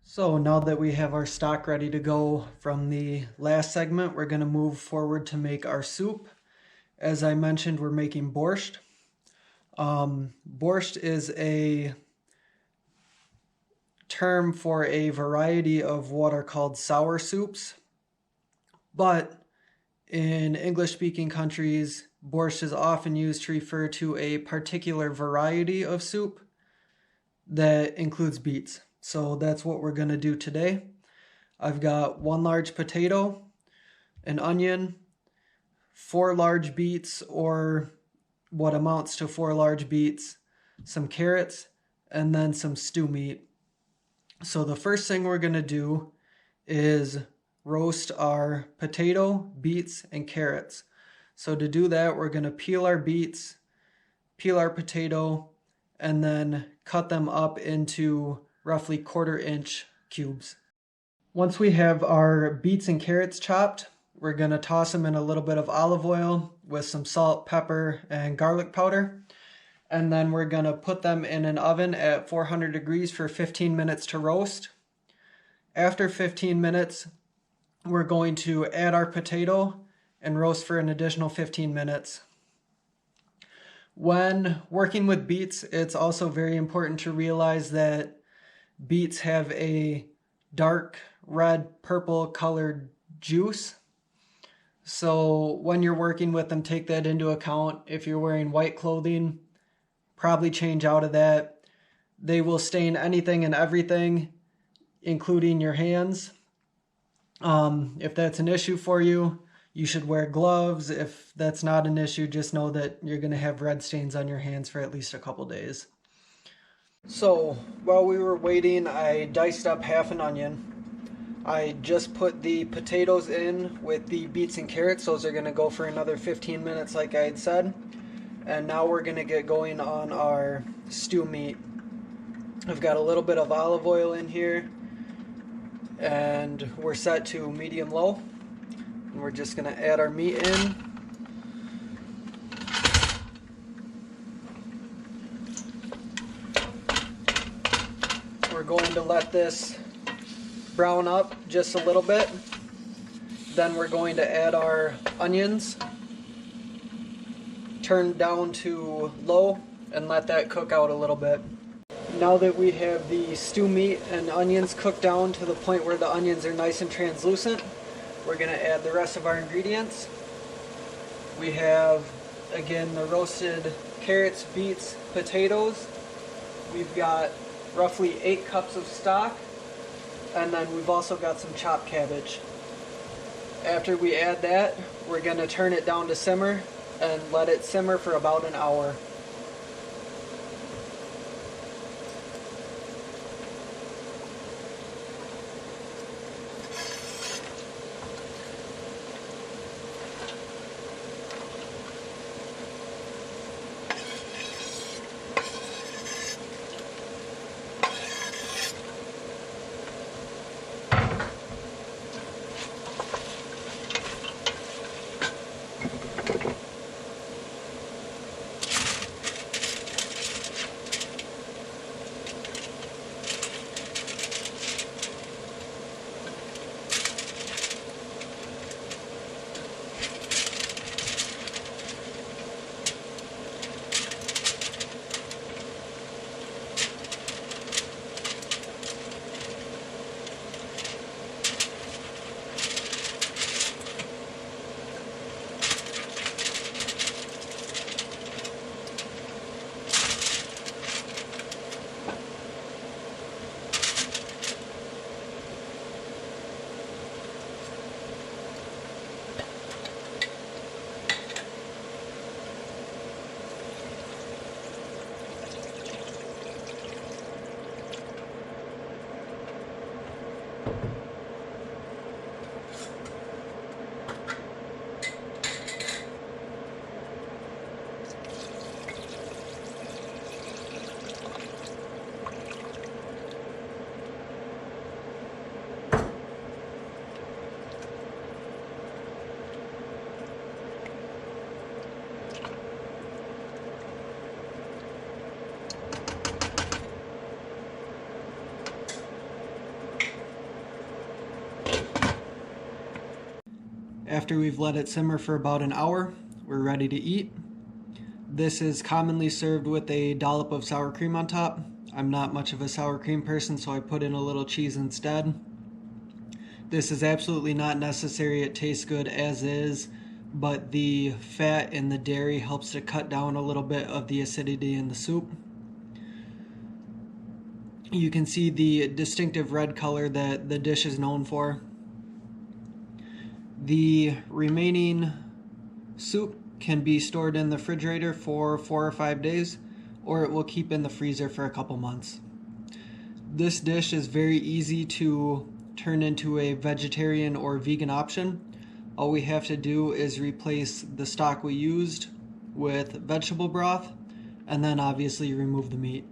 So now that we have our stock ready to go from the last segment, we're going to move forward to make our soup. As I mentioned, we're making borscht. Borscht is a term for a variety of what are called sour soups. But in English-speaking countries, borscht is often used to refer to a particular variety of soup that includes beets. So that's what we're going to do today. I've got 1 large potato, an onion, 4 large beets, or what amounts to 4 large beets, some carrots, and then some stew meat. So the first thing we're going to do is roast our potato, beets, and carrots. So to do that, we're going to peel our beets, peel our potato, and then cut them up into roughly 1/4 inch cubes. Once we have our beets and carrots chopped, we're going to toss them in a little bit of olive oil with some salt, pepper, and garlic powder. And then we're going to put them in an oven at 400 degrees for 15 minutes to roast. After 15 minutes, we're going to add our potato and roast for an additional 15 minutes. When working with beets, it's also very important to realize that beets have a dark red purple colored juice. So when you're working with them, take that into account. If you're wearing white clothing, probably change out of that. They will stain anything and everything, including your hands. If that's an issue for you, you should wear gloves. If that's not an issue, just know that you're going to have red stains on your hands for at least a couple days. So while we were waiting, I diced up half an onion. I just put the potatoes in with the beets and carrots. Those are going to go for another 15 minutes like I had said. And now we're going to get going on our stew meat. I've got a little bit of olive oil in here, and we're set to medium-low. And we're just going to add our meat in. We're going to let this brown up just a little bit. Then we're going to add our onions, turn down to low, and let that cook out a little bit. Now that we have the stew meat and onions cooked down to the point where the onions are nice and translucent, we're going to add the rest of our ingredients. We have, again, the roasted carrots, beets, potatoes. We've got roughly 8 cups of stock, and then we've also got some chopped cabbage. After we add that, we're going to turn it down to simmer and let it simmer for about an hour. After we've let it simmer for about an hour, we're ready to eat. This is commonly served with a dollop of sour cream on top. I'm not much of a sour cream person, so I put in a little cheese instead. This is absolutely not necessary. It tastes good as is, but the fat in the dairy helps to cut down a little bit of the acidity in the soup. You can see the distinctive red color that the dish is known for. The remaining soup can be stored in the refrigerator for 4 or 5 days, or it will keep in the freezer for a couple months. This dish is very easy to turn into a vegetarian or vegan option. All we have to do is replace the stock we used with vegetable broth, and then obviously remove the meat.